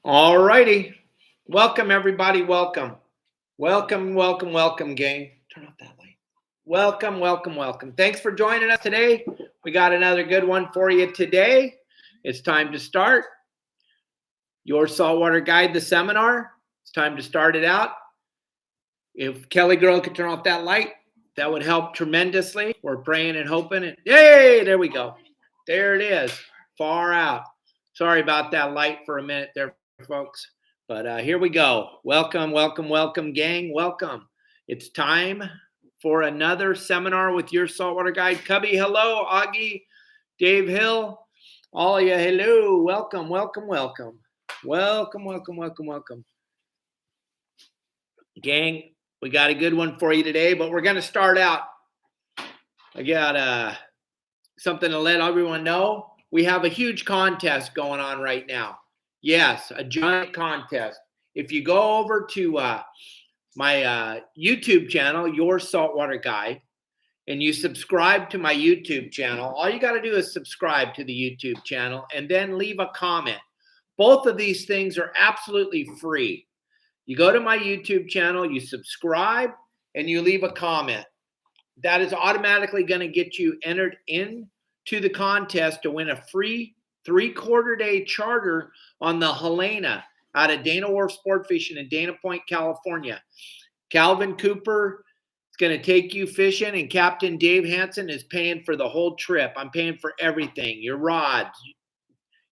All righty. Welcome, everybody. Welcome. Welcome, gang. Turn off that light. Welcome. Thanks for joining us today. We got another good one for you today. It's time to start your saltwater guide, the seminar. It's time to start it out. If Kelly girl could turn off that light, that would help tremendously. We're praying and hoping. And yay, there we go. There it is. Far out. Sorry about that light for a minute there, folks. But here we go. Welcome, gang. Welcome. It's time for another seminar with your saltwater guide. Cubby, hello. Augie, Dave Hill, all of you, hello. Welcome. Gang, we got a good one for you today, but we're going to start out. I got something to let everyone know. We have a huge contest going on right now. Yes, a giant contest. If you go over to my YouTube channel, Your Saltwater Guide, and you subscribe to my YouTube channel, all you got to do is subscribe to the YouTube channel and then leave a comment. Both of these things are absolutely free. You go to my YouTube channel, you subscribe, and you leave a comment. That is automatically going to get you entered into the contest to win a free 3/4 day charter on the Helena out of Dana Wharf Sport Fishing in Dana Point, California. Calvin Cooper is going to take you fishing, and Captain Dave Hansen is paying for the whole trip. I'm paying for everything: your rods,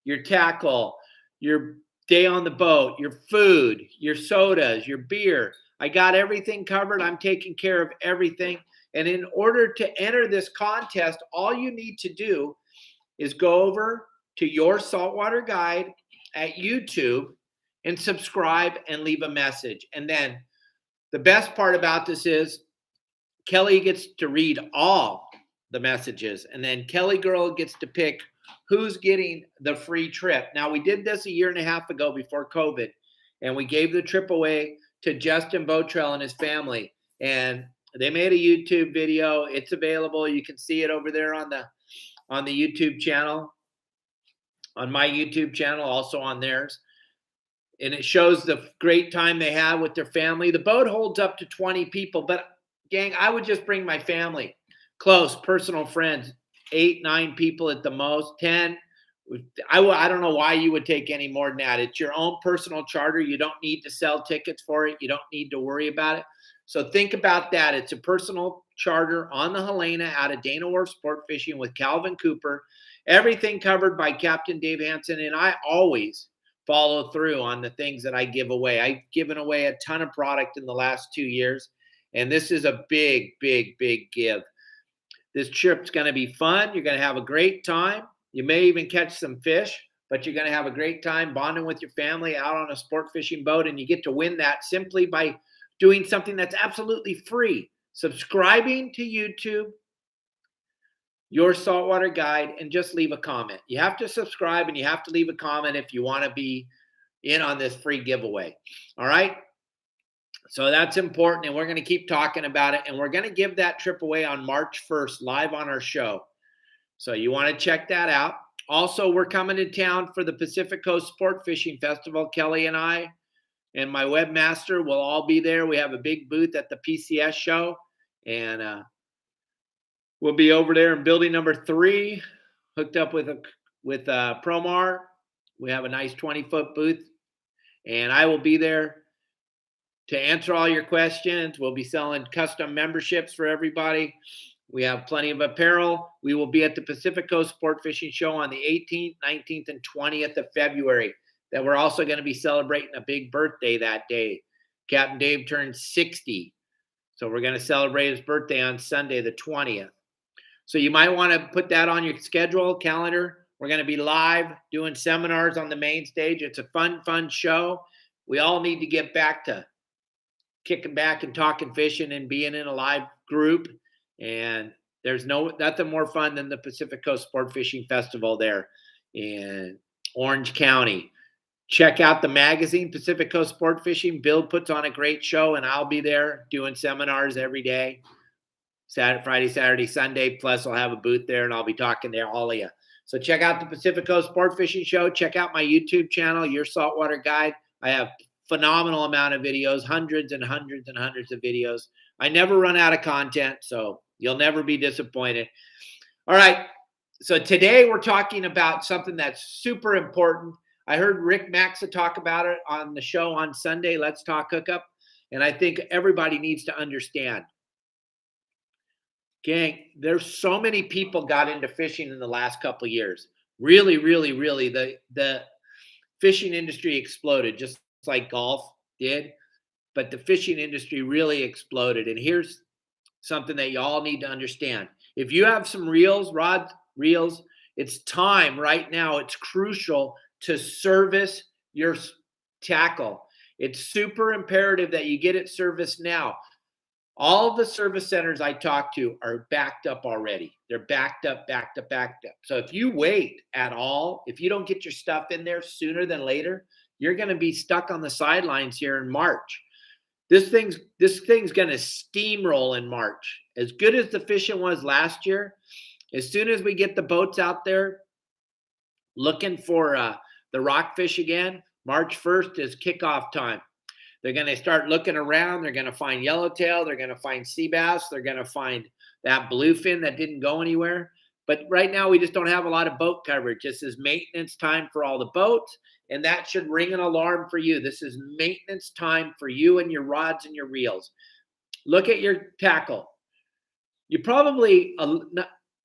your tackle, your day on the boat, your food, your sodas, your beer. I got everything covered. I'm taking care of everything. And in order to enter this contest, all you need to do is go over to Your Saltwater Guide at YouTube and subscribe and leave a message. And then the best part about this is Kelly gets to read all the messages. And then Kelly girl gets to pick who's getting the free trip. Now, we did this a year and a half ago before COVID, and we gave the trip away to Justin Botrell and his family. And they made a YouTube video. It's available. You can see it over there on the YouTube channel, on my YouTube channel, also on theirs. And it shows the great time they had with their family. The boat holds up to 20 people, but gang, I would just bring my family, close, personal friends, 8, 9 people at the most, 10. I don't know why you would take any more than that. It's your own personal charter. You don't need to sell tickets for it. You don't need to worry about it. So think about that. It's a personal charter on the Helena out of Dana Wharf Sport Fishing with Calvin Cooper. Everything covered by Captain Dave Hansen. And I always follow through on the things that I give away. I've given away a ton of product in the last 2 years. And this is a big give. This trip's going to be fun. You're going to have a great time. You may even catch some fish, but you're going to have a great time bonding with your family out on a sport fishing boat. And you get to win that simply by doing something that's absolutely free. Subscribing to YouTube, Your Saltwater Guide, and just leave a comment. You have to subscribe and you have to leave a comment if you want to be in on this free giveaway. All right? So that's important, and we're going to keep talking about it, and we're going to give that trip away on March 1st live on our show. So you want to check that out. Also, we're coming to town for the Pacific Coast Sport Fishing Festival. Kelly and I and my webmaster will all be there. We have a big booth at the PCS show, and we'll be over there in building number 3, hooked up with Promar. We have a nice 20-foot booth, and I will be there to answer all your questions. We'll be selling custom memberships for everybody. We have plenty of apparel. We will be at the Pacific Coast Sport Fishing Show on the 18th, 19th, and 20th of February. That we're also going to be celebrating a big birthday that day. Captain Dave turned 60. So we're going to celebrate his birthday on Sunday, the 20th. So you might want to put that on your schedule, calendar. We're going to be live doing seminars on the main stage. It's a fun show. We all need to get back to kicking back and talking fishing and being in a live group. And there's nothing more fun than the Pacific Coast Sport Fishing Festival there in Orange County. Check out the magazine, Pacific Coast Sport Fishing. Bill puts on a great show, and I'll be there doing seminars every day. Saturday, Friday, Saturday, Sunday. Plus, I'll have a booth there, and I'll be talking to all of you. So check out the Pacific Coast Sport Fishing Show. Check out my YouTube channel, Your Saltwater Guide. I have phenomenal amount of videos, hundreds and hundreds and hundreds of videos. I never run out of content, so you'll never be disappointed. All right. So today we're talking about something that's super important. I heard Rick Maxa talk about it on the show on Sunday, Let's Talk Hookup. And I think everybody needs to understand. Gang, there's so many people got into fishing in the last couple of years. Really, really, really, the fishing industry exploded, just like golf did. But the fishing industry really exploded. And here's something that you all need to understand. If you have some reels, rods, reels, it's time right now. It's crucial to service your tackle. It's super imperative that you get it serviced now. All the service centers I talk to are backed up already. They're backed up. So if you wait at all, if you don't get your stuff in there sooner than later, you're going to be stuck on the sidelines here in March. This thing's going to steamroll in March. As good as the fishing was last year, as soon as we get the boats out there looking for the rockfish again, March 1st is kickoff time. They're going to start looking around. They're going to find yellowtail. They're going to find sea bass. They're going to find that bluefin that didn't go anywhere. But right now, we just don't have a lot of boat coverage. This is maintenance time for all the boats, and that should ring an alarm for you. This is maintenance time for you and your rods and your reels. Look at your tackle. You probably,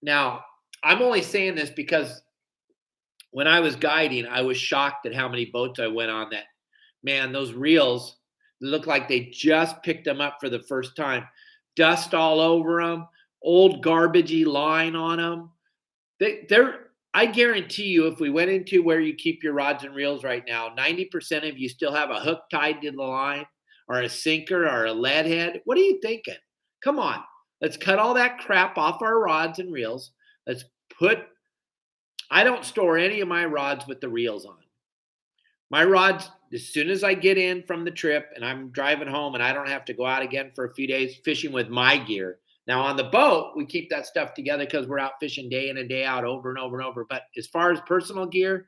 now, I'm only saying this because when I was guiding, I was shocked at how many boats I went on that, man, those reels look like they just picked them up for the first time. Dust all over them, old garbagey line on them. I guarantee you, if we went into where you keep your rods and reels right now, 90% of you still have a hook tied to the line or a sinker or a lead head. What are you thinking? Come on. Let's cut all that crap off our rods and reels. I don't store any of my rods with the reels on. My rods, as soon as I get in from the trip and I'm driving home and I don't have to go out again for a few days fishing with my gear. Now on the boat, we keep that stuff together because we're out fishing day in and day out over and over and over. But as far as personal gear,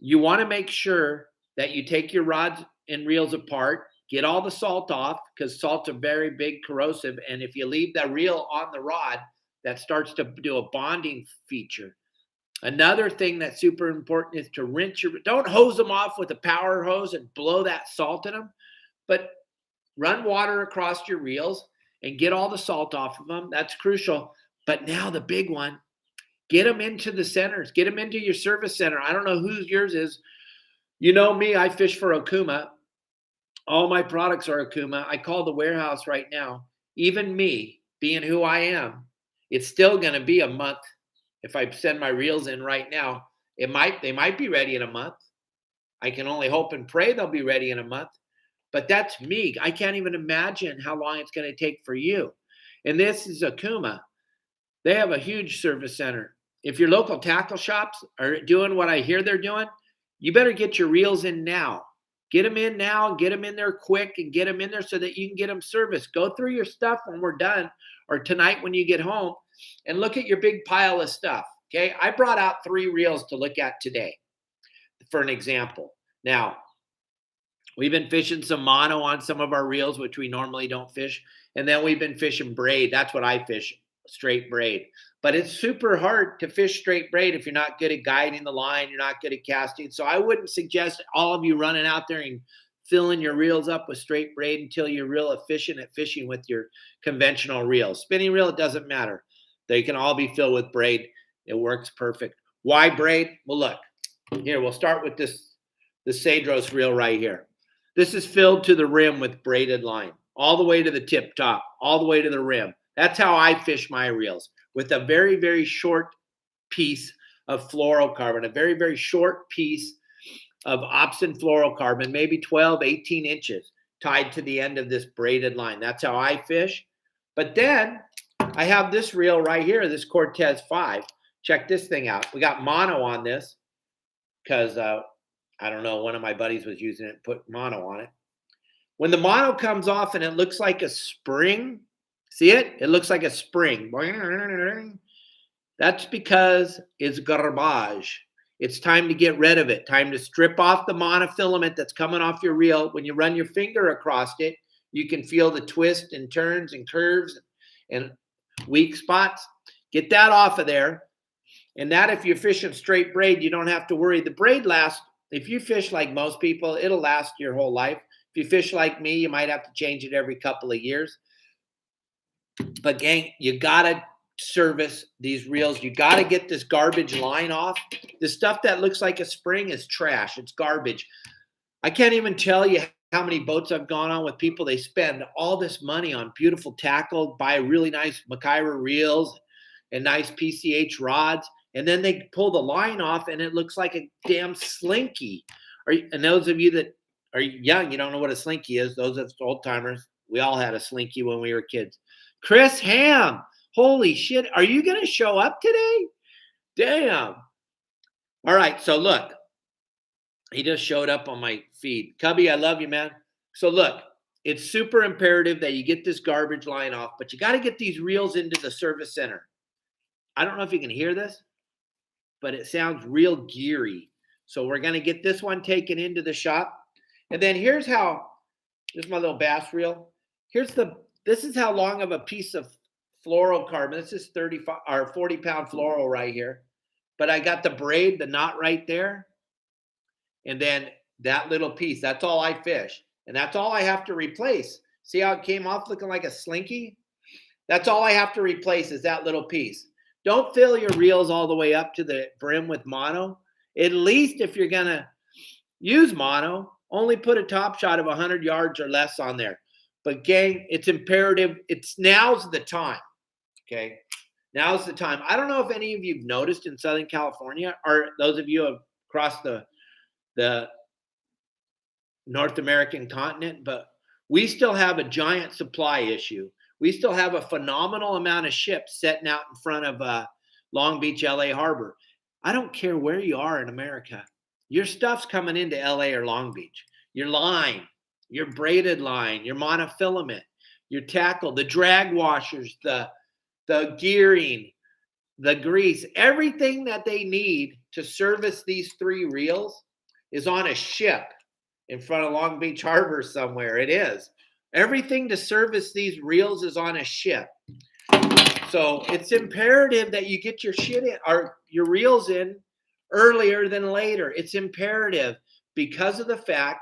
you want to make sure that you take your rods and reels apart, get all the salt off because salt's a very big corrosive. And if you leave the reel on the rod, that starts to do a bonding feature. Another thing that's super important is to rinse don't hose them off with a power hose and blow that salt in them, but run water across your reels and get all the salt off of them. That's crucial. But now the big one, get them into the centers, get them into your service center. I don't know whose yours is. You know me, I fish for Okuma. All my products are Okuma. I call the warehouse right now. Even me, being who I am, it's still going to be a month. If I send my reels in right now, they might be ready in a month. I can only hope and pray they'll be ready in a month. But that's me. I can't even imagine how long it's going to take for you. And this is Okuma. They have a huge service center. If your local tackle shops are doing what I hear they're doing, you better get your reels in now. Get them in now, get them in there quick, and get them in there so that you can get them serviced. Go through your stuff when we're done or tonight when you get home and look at your big pile of stuff. Okay, I brought out 3 reels to look at today for an example. Now, we've been fishing some mono on some of our reels, which we normally don't fish. And then we've been fishing braid. That's what I fish, straight braid. But it's super hard to fish straight braid if you're not good at guiding the line, you're not good at casting. So I wouldn't suggest all of you running out there and filling your reels up with straight braid until you're real efficient at fishing with your conventional reels. Spinning reel, it doesn't matter. They can all be filled with braid. It works perfect. Why braid? Well, look, here, we'll start with the Cedros reel right here. This is filled to the rim with braided line, all the way to the tip top, all the way to the rim. That's how I fish my reels, with a very, very short piece of fluorocarbon, a very, very short piece of Opsin fluorocarbon, maybe 12, 18 inches tied to the end of this braided line. That's how I fish. But then I have this reel right here, this Cortez 5. Check this thing out. We got mono on this because I don't know, one of my buddies was using it and put mono on it. When the mono comes off and it looks like a spring, See it? It looks like a spring. That's because it's garbage. It's time to get rid of it. Time to strip off the monofilament that's coming off your reel. When you run your finger across it, you can feel the twists and turns and curves and weak spots. Get that off of there. And that, if you're fishing straight braid, you don't have to worry. The braid lasts, if you fish like most people, it'll last your whole life. If you fish like me, you might have to change it every couple of years. But gang, you gotta service these reels. You gotta get this garbage line off. The stuff that looks like a spring is trash. It's garbage. I can't even tell you how many boats I've gone on with people. They spend all this money on beautiful tackle, buy really nice Macaira reels and nice PCH rods, and then they pull the line off and it looks like a damn slinky. And those of you that are young, you don't know what a slinky is. Those of us old timers, we all had a slinky when we were kids. Chris Ham, holy shit, are you going to show up today? Damn. All right, so look, he just showed up on my feed. Cubby, I love you, man. So look, it's super imperative that you get this garbage line off, but you got to get these reels into the service center. I don't know if you can hear this, but it sounds real geary. So we're going to get this one taken into the shop. And then here's how, this is my little bass reel. This is how long of a piece of fluorocarbon. This is 35 or 40-pound fluoro right here. But I got the braid, the knot right there. And then that little piece, that's all I fish. And that's all I have to replace. See how it came off looking like a slinky? That's all I have to replace is that little piece. Don't fill your reels all the way up to the brim with mono. At least if you're going to use mono, only put a top shot of 100 yards or less on there. But gang, it's imperative. Now's the time. Okay. Now's the time. I don't know if any of you've noticed in Southern California, or those of you across the North American continent, but we still have a giant supply issue. We still have a phenomenal amount of ships setting out in front of Long Beach, LA Harbor. I don't care where you are in America. Your stuff's coming into LA or Long Beach. Your line, your braided line, your monofilament, your tackle, the drag washers, the gearing, the grease, everything that they need to service these 3 reels is on a ship in front of Long Beach Harbor somewhere. It is. Everything to service these reels is on a ship. So it's imperative that you get your shit in, or your reels in earlier than later. It's imperative because of the fact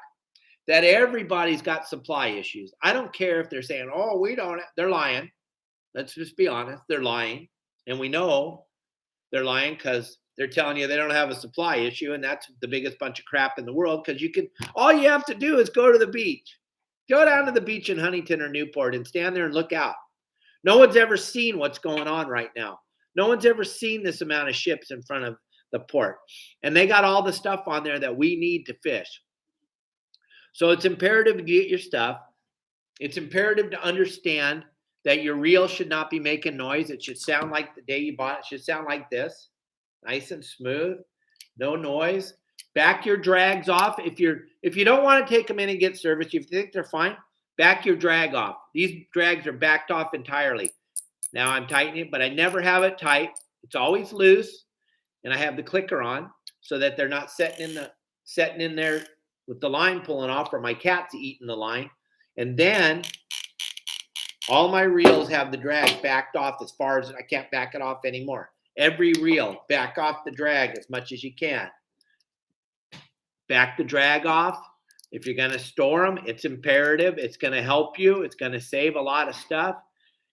that everybody's got supply issues. I don't care if they're saying, oh, we don't, they're lying. Let's just be honest. They're lying. And we know they're lying because they're telling you they don't have a supply issue. And that's the biggest bunch of crap in the world. Because all you have to do is go to the beach. Go down to the beach in Huntington or Newport and stand there and look out. No one's ever seen what's going on right now. No one's ever seen this amount of ships in front of the port. And they got all the stuff on there that we need to fish. So it's imperative to get your stuff. It's imperative to understand that your reel should not be making noise. It should sound like the day you bought it. It should sound like this. Nice and smooth. No noise. Back your drags off. If you don't want to take them in and get service, if you think they're fine, back your drag off. These drags are backed off entirely. Now I'm tightening it, but I never have it tight. It's always loose. And I have the clicker on so that they're not setting in there with the line pulling off or my cat's eating the line. And then all my reels have the drag backed off as far as I can't back it off anymore. Every reel, back off the drag as much as you can. Back the drag off. If you're going to store them, it's imperative. It's going to help you. It's going to save a lot of stuff.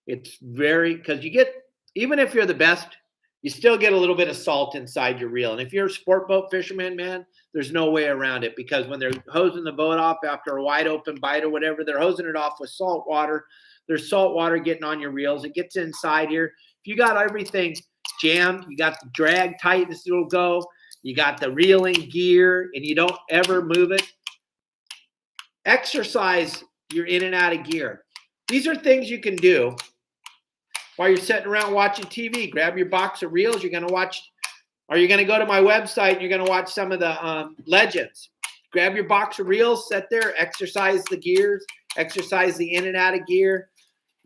It's because even if you're the best, you still get a little bit of salt inside your reel. And if you're a sport boat fisherman, man, there's no way around it, because when they're hosing the boat off after a wide open bite or whatever, they're hosing it off with salt water. There's salt water getting on your reels. It gets inside here. If you got everything jammed, you got the drag tight, this will go. You got the reeling gear, and you don't ever move it. Exercise your in and out of gear. These are things you can do while you're sitting around watching TV. Grab your box of reels. You're going to watch, or you're going to go to my website and you're going to watch some of the legends. Grab your box of reels, sit there, exercise the gears, exercise the in and out of gear.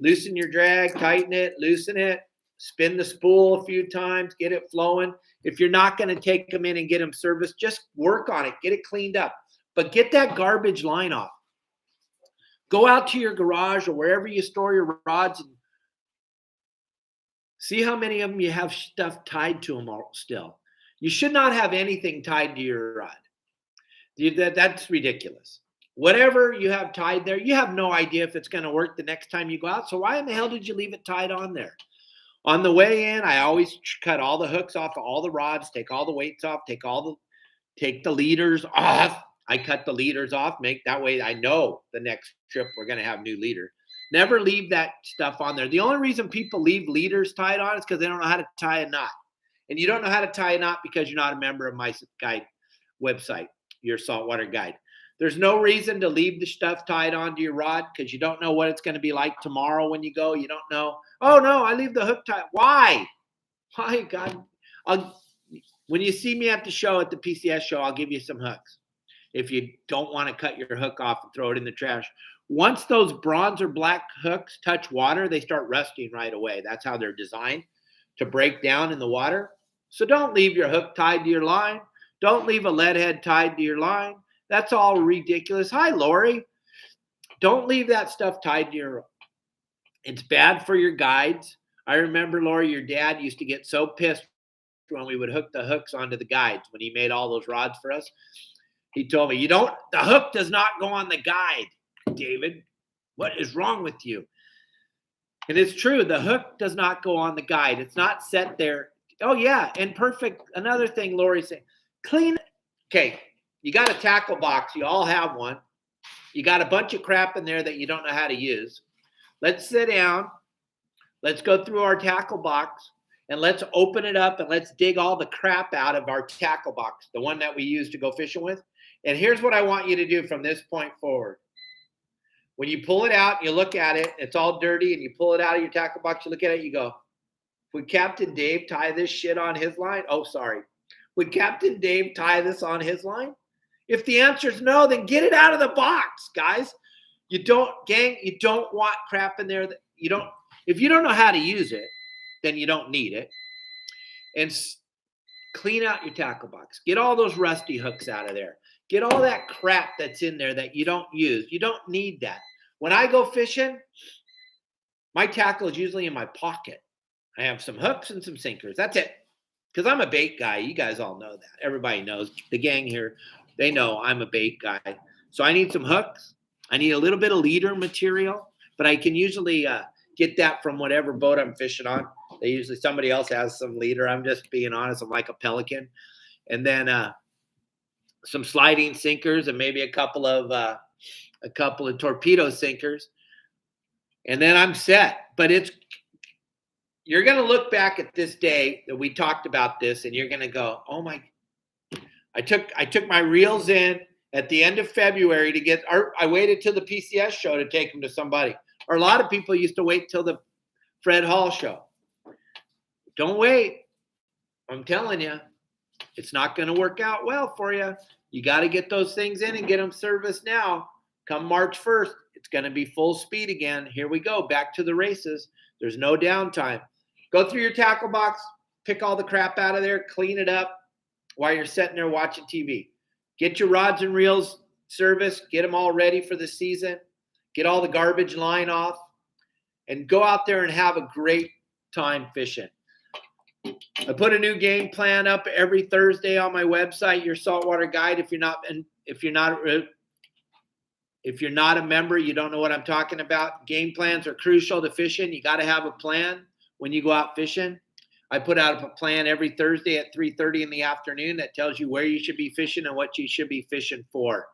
Loosen your drag, tighten it, loosen it, spin the spool a few times, get it flowing. If you're not going to take them in and get them serviced, just work on it, get it cleaned up. But get that garbage line off. Go out to your garage or wherever you store your rods and see how many of them you have stuff tied to them still. You should not have anything tied to your rod. That's ridiculous. Whatever you have tied there, you have no idea if it's going to work the next time you go out. So why in the hell did you leave it tied on there? On the way in, I always cut all the hooks off of all the rods, take all the weights off, take the leaders off. I cut the leaders off, make that way I know the next trip we're going to have new leader. Never leave that stuff on there. The only reason people leave leaders tied on is because they don't know how to tie a knot. And you don't know how to tie a knot because you're not a member of my guide website, your Saltwater Guide. There's no reason to leave the stuff tied onto your rod because you don't know what it's going to be like tomorrow when you go. You don't know. Oh, no, I leave the hook tied. Why? Why, God? When you see me at the show, at the PCS show, I'll give you some hooks. If you don't want to cut your hook off and throw it in the trash. Once those bronze or black hooks touch water, they start rusting right away. That's how they're designed, to break down in the water. So don't leave your hook tied to your line. Don't leave a lead head tied to your line. That's all ridiculous. Hi, Lori. Don't leave that stuff tied to your. It's bad for your guides. I remember, Lori, your dad used to get so pissed when we would hook the hooks onto the guides when he made all those rods for us. He told me, the hook does not go on the guide, David. What is wrong with you? And it's true. The hook does not go on the guide. It's not set there. Oh, yeah. And perfect. Another thing Lori's saying, clean. Okay. You got a tackle box. You all have one. You got a bunch of crap in there that you don't know how to use. Let's sit down. Let's go through our tackle box and let's open it up and let's dig all the crap out of our tackle box, the one that we use to go fishing with. And here's what I want you to do from this point forward. When you pull it out, you look at it, it's all dirty, and you pull it out of your tackle box, you look at it, you go, would Captain Dave tie this shit on his line? Oh, sorry. Would Captain Dave tie this on his line? If the answer is no, then get it out of the box, guys. You don't want crap in there that you don't. If you don't know how to use it, then you don't need it. And clean out your tackle box. Get all those rusty hooks out of there. Get all that crap that's in there that you don't use. You don't need that. When I go fishing, my tackle is usually in my pocket. I have some hooks and some sinkers. That's it. Because I'm a bait guy. You guys all know that. Everybody knows. The gang here, they know I'm a bait guy. So I need some hooks. I need a little bit of leader material. But I can usually get that from whatever boat I'm fishing on. Somebody else has some leader. I'm just being honest. I'm like a pelican. And then some sliding sinkers and maybe a couple of torpedo sinkers. And then I'm set. But you're going to look back at this day that we talked about this and you're going to go, oh my, I took my reels in at the end of February I waited till the PCS show to take them to somebody. Or a lot of people used to wait till the Fred Hall show. Don't wait. I'm telling you, it's not going to work out well for you. You got to get those things in and get them serviced now. Come March 1st, it's going to be full speed again. Here we go, back to the races. There's no downtime. Go through your tackle box, pick all the crap out of there, clean it up while you're sitting there watching TV. Get your rods and reels serviced, get them all ready for the season, get all the garbage line off, and go out there and have a great time fishing. I put a new game plan up every Thursday on my website, your Saltwater Guide. If you're not a member, you don't know what I'm talking about. Game plans are crucial to fishing. You got to have a plan when you go out fishing. I put out a plan every Thursday at 3:30 in the afternoon that tells you where you should be fishing and what you should be fishing for.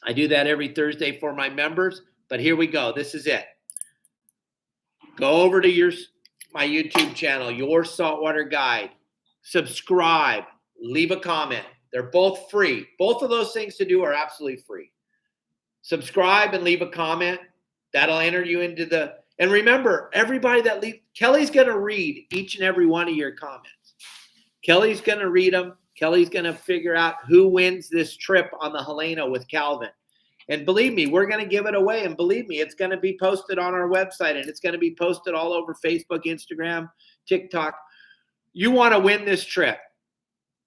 I do that every Thursday for my members, but here we go. This is it. Go over to my YouTube channel, Your Saltwater Guide. Subscribe. Leave a comment. They're both free. Both of those things to do are absolutely free. Subscribe and leave a comment. That'll enter you into the... And remember, everybody that leaves... Kelly's going to read each and every one of your comments. Kelly's going to read them. Kelly's going to figure out who wins this trip on the Helena with Calvin. And believe me, we're going to give it away. And believe me, it's going to be posted on our website, and it's going to be posted all over Facebook, Instagram, TikTok. You want to win this trip,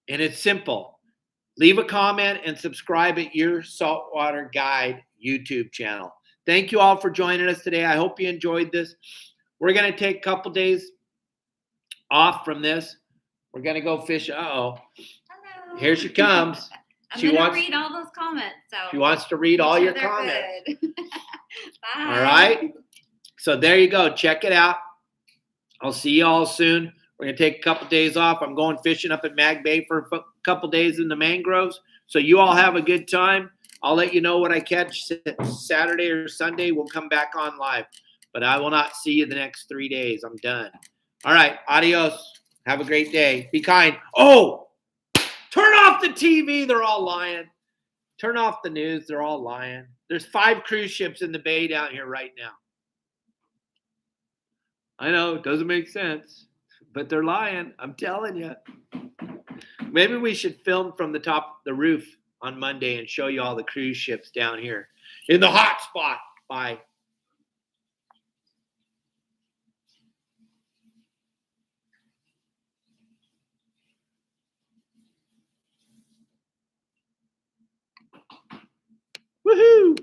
and it's simple. Leave a comment and subscribe at Your Saltwater Guide YouTube channel. Thank you all for joining us today. I hope you enjoyed this. We're going to take a couple days off from this. We're going to go fish. Uh-oh. Hello. Here she comes. I'm going to read all those comments. So she wants to read all your comments. Bye. All right. So there you go. Check it out. I'll see you all soon. We're going to take a couple days off. I'm going fishing up at Mag Bay for a couple days in the mangroves. So you all have a good time. I'll let you know what I catch Saturday or Sunday. We'll come back on live. But I will not see you the next 3 days. I'm done. All right. Adios. Have a great day. Be kind. Oh, turn off the TV. They're all lying. Turn off the news. They're all lying. There's 5 cruise ships in the bay down here right now. I know. It doesn't make sense. But they're lying. I'm telling you. Maybe we should film from the top of the roof on Monday and show you all the cruise ships down here in the hot spot. Bye. Woohoo!